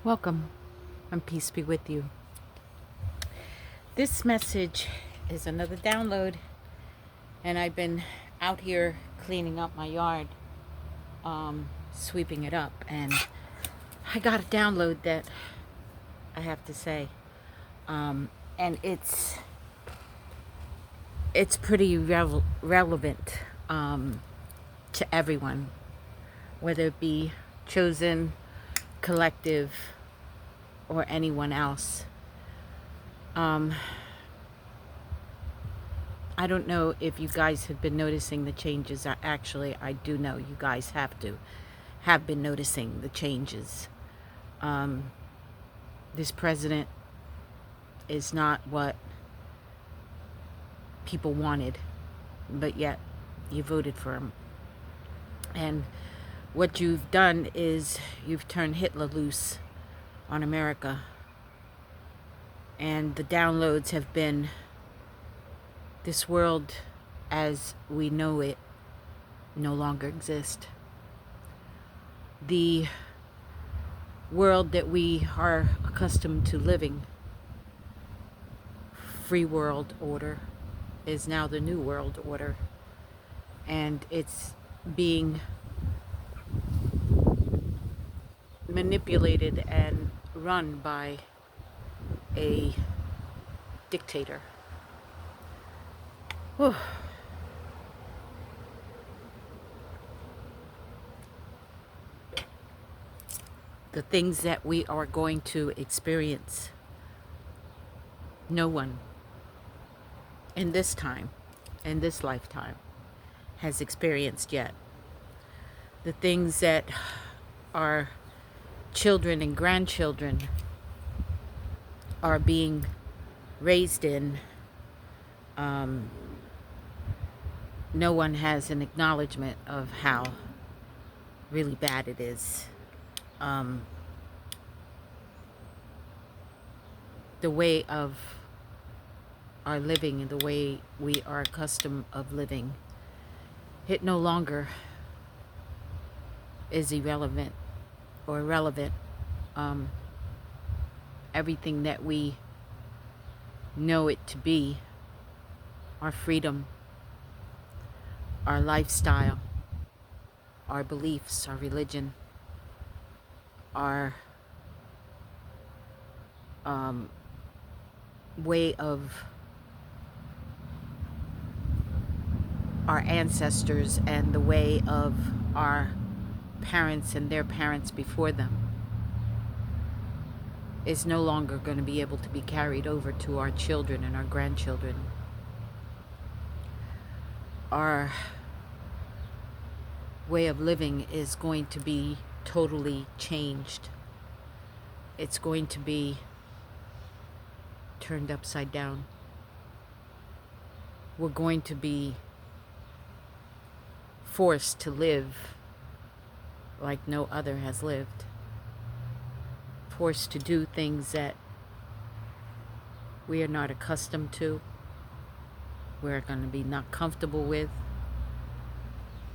Welcome, and peace be with you. This message is another download, and I've been out here cleaning up my yard, sweeping it up, and I got a download that I have to say, and it's pretty relevant to everyone, whether it be chosen, collective, or anyone else. I don't know if you guys have been noticing the changes. I do know you guys have been noticing the changes. This president is not what people wanted, but yet you voted for him. And what you've done is you've turned Hitler loose on America. And the downloads have been, this world as we know it no longer exists. The world that we are accustomed to living, free world order, is now the new world order. And it's being manipulated and run by a dictator. Whew. The things that we are going to experience, no one in this time, in this lifetime, has experienced yet. The things that our children and grandchildren are being raised in, no one has an acknowledgement of how really bad it is. The way of our living and the way we are accustomed of living, it no longer is irrelevant or irrelevant. Everything that we know it to be, our freedom, our lifestyle, our beliefs, our religion, our way of our ancestors and the way of our parents and their parents before them is no longer going to be able to be carried over to our children and our grandchildren. Our way of living is going to be totally changed. It's going to be turned upside down. We're going to be forced to live like no other has lived. Forced to do things that we are not accustomed to, we're going to be not comfortable with,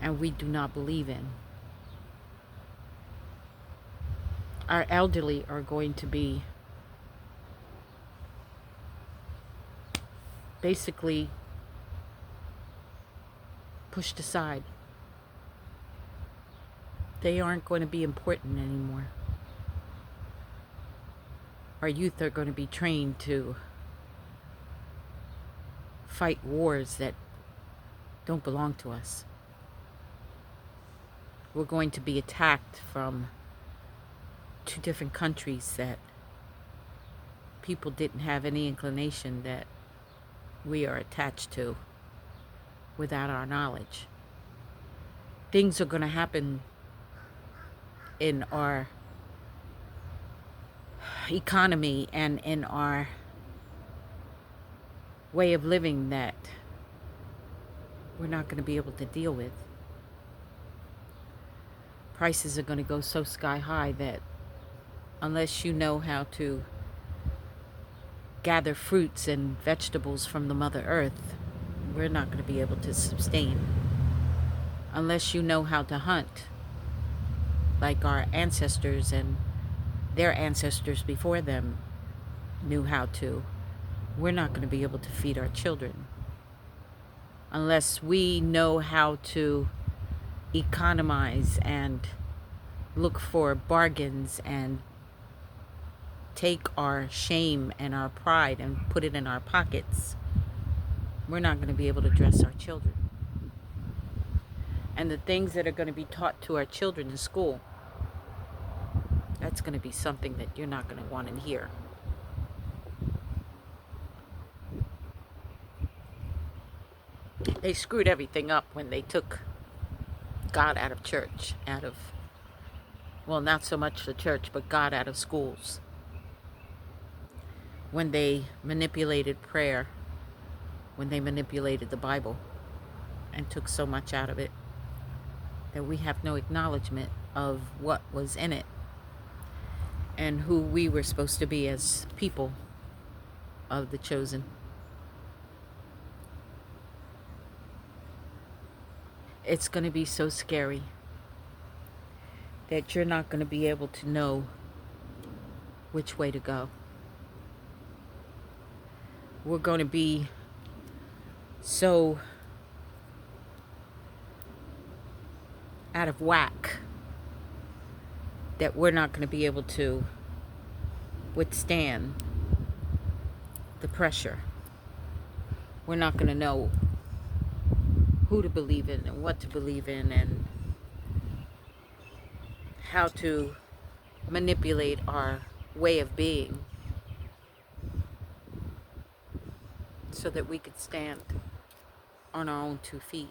and we do not believe in. Our elderly are going to be basically pushed aside. They aren't going to be important anymore. Our youth are going to be trained to fight wars that don't belong to us. We're going to be attacked from 2 different countries that people didn't have any inclination that we are attached to without our knowledge. Things are going to happen in our economy and in our way of living that we're not going to be able to deal with. Prices are going to go so sky high that unless you know how to gather fruits and vegetables from the Mother Earth, we're not going to be able to sustain. Unless you know how to hunt like our ancestors and their ancestors before them knew how to. We're not going to be able to feed our children unless we know how to economize and look for bargains and take our shame and our pride and put it in our pockets. We're not going to be able to dress our children. And the things that are going to be taught to our children in school, that's going to be something that you're not going to want to hear. They screwed everything up when they took God out of church, well, not so much the church, but God out of schools. When they manipulated prayer, when they manipulated the Bible and took so much out of it that we have no acknowledgement of what was in it and who we were supposed to be as people of the chosen. It's going to be so scary that you're not going to be able to know which way to go. We're going to be so out of whack that we're not going to be able to withstand the pressure. We're not going to know who to believe in and what to believe in and how to manipulate our way of being so that we could stand on our own 2 feet.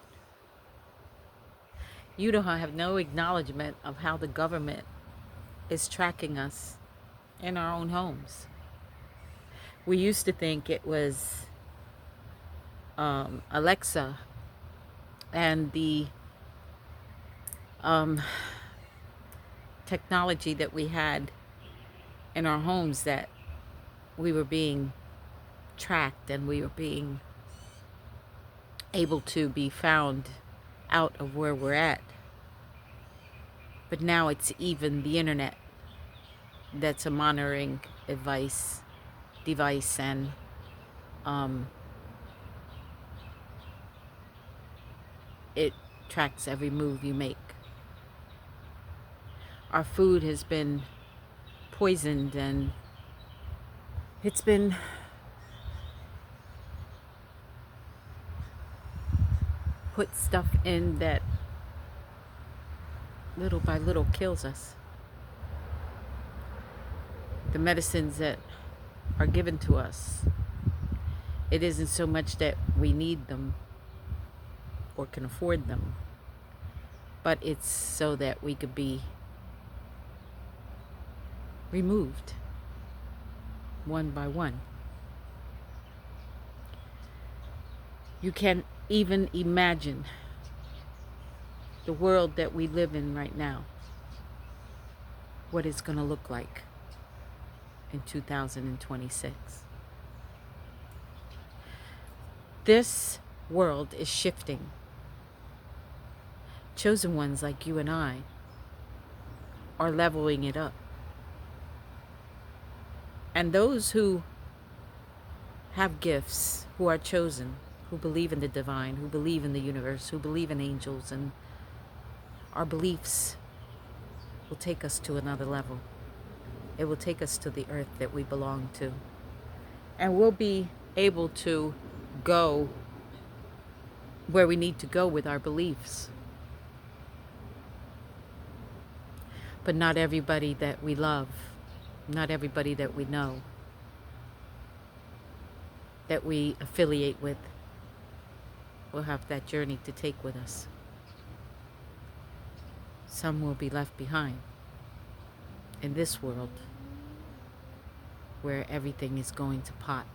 You don't have no acknowledgement of how the government is tracking us in our own homes. We used to think it was Alexa and the technology that we had in our homes that we were being tracked and we were being able to be found out of where we're at. But now it's even the internet that's a monitoring device and it tracks every move you make. Our food has been poisoned and it's been put stuff in that little by little kills us. The medicines that are given to us, it isn't so much that we need them or can afford them, but it's so that we could be removed one by one. You can't even imagine the world that we live in right now, what it's going to look like in 2026. This world is shifting. Chosen ones like you and I are leveling it up. And those who have gifts, who are chosen, who believe in the divine, who believe in the universe, who believe in angels, and our beliefs will take us to another level. It will take us to the earth that we belong to. And we'll be able to go where we need to go with our beliefs. But not everybody that we love, not everybody that we know, that we affiliate with, will have that journey to take with us. Some will be left behind in this world where everything is going to pot.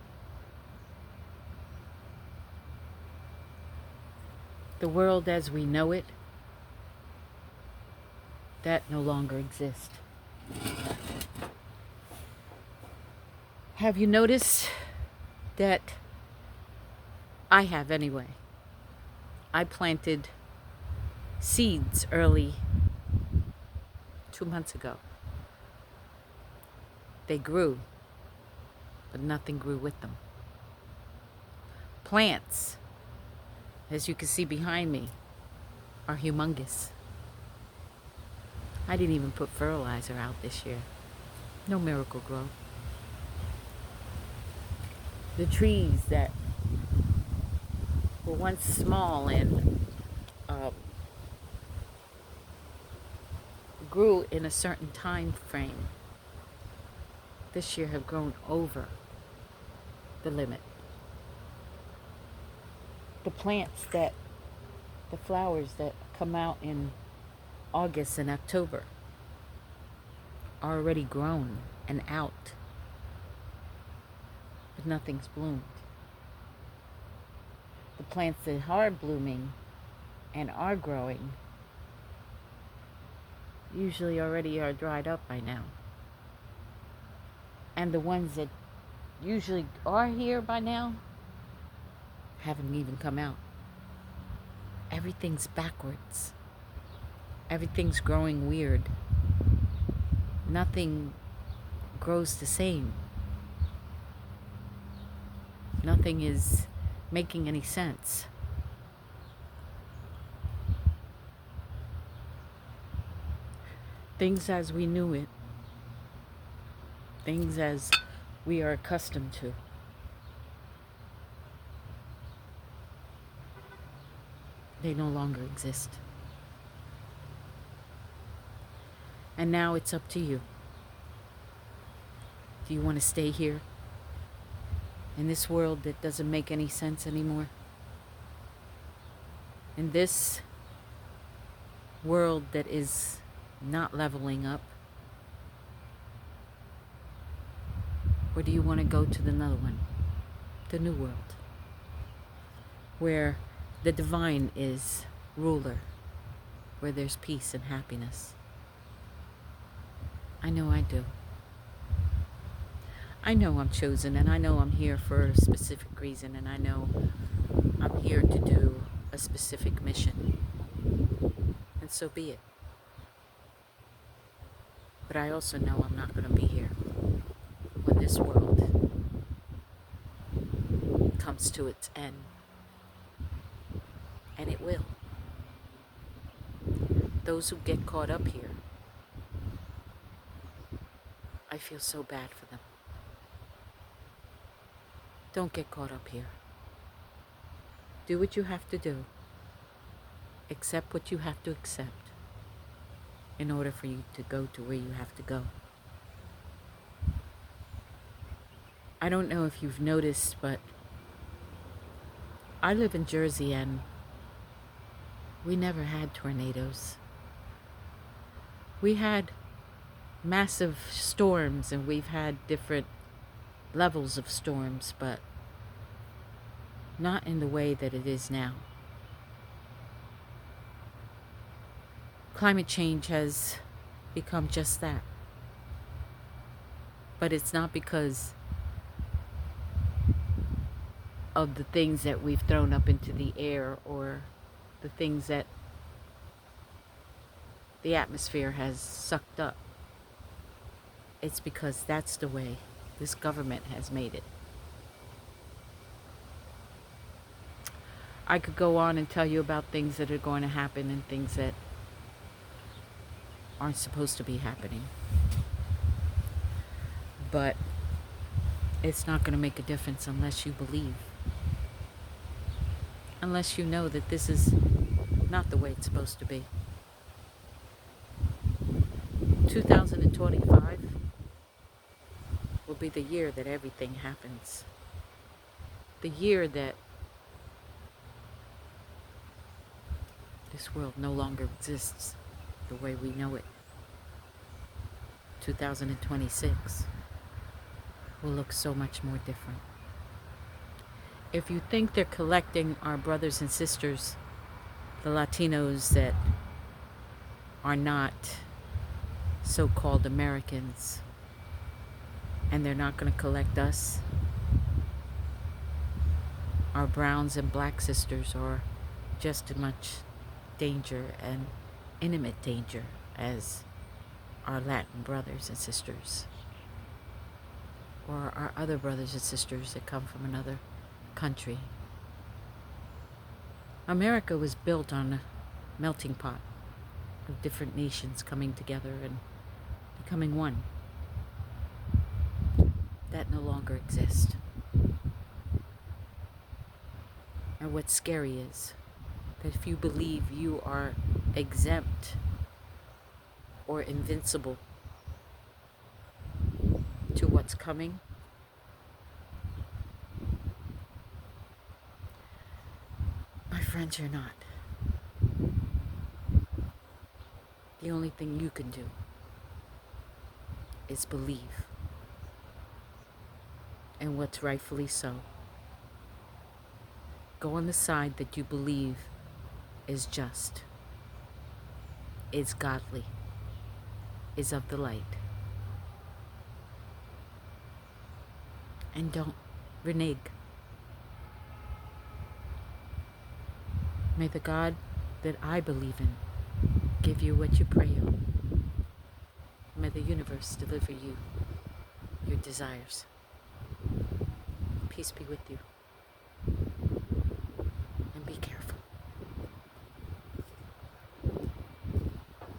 The world as we know it, that no longer exists. Have you noticed that I have anyway? I planted seeds early 2 months ago. They grew, but nothing grew with them. Plants, as you can see behind me, are humongous. I didn't even put fertilizer out this year. No Miracle-Gro. The trees that were once small and grew in a certain time frame this year have grown over the limit. The plants that, the flowers that come out in August and October are already grown and out, but nothing's bloomed. The plants that are blooming and are growing usually already are dried up by now. And the ones that usually are here by now haven't even come out. Everything's backwards. Everything's growing weird. Nothing grows the same. Nothing is making any sense. Things as we knew it, things as we are accustomed to, they no longer exist. And now it's up to you. Do you want to stay here in this world that doesn't make any sense anymore? In this world that is not leveling up? Or do you want to go to another one, the new world, where the divine is ruler, where there's peace and happiness? I know I do. I know I'm chosen, and I know I'm here for a specific reason, and I know I'm here to do a specific mission. And so be it. But I also know I'm not going to be here when this world comes to its end. And it will. Those who get caught up here, I feel so bad for them. Don't get caught up here. Do what you have to do. Accept what you have to accept in order for you to go to where you have to go. I don't know if you've noticed, but I live in Jersey and we never had tornadoes. We had massive storms and we've had different levels of storms, but not in the way that it is now. Climate change has become just that. But it's not because of the things that we've thrown up into the air or the things that the atmosphere has sucked up. It's because that's the way this government has made it. I could go on and tell you about things that are going to happen and things that aren't supposed to be happening. But it's not going to make a difference unless you believe. Unless you know that this is not the way it's supposed to be. 2025 will be the year that everything happens. The year that this world no longer exists the way we know it. 2026 will look so much more different. If you think they're collecting our brothers and sisters, the Latinos that are not so-called Americans, and they're not going to collect us, our browns and black sisters are just as much danger and intimate danger as our Latin brothers and sisters. or our other brothers and sisters that come from another country. America was built on a melting pot of different nations coming together and becoming one. That no longer exists. And what's scary is that if you believe you are exempt or invincible to what's coming, my friends, you're not. The only thing you can do is believe in what's rightfully so. Go on the side that you believe is just, is godly, is of the light. And don't renege. May the God that I believe in give you what you pray on. May the universe deliver you your desires. Peace be with you.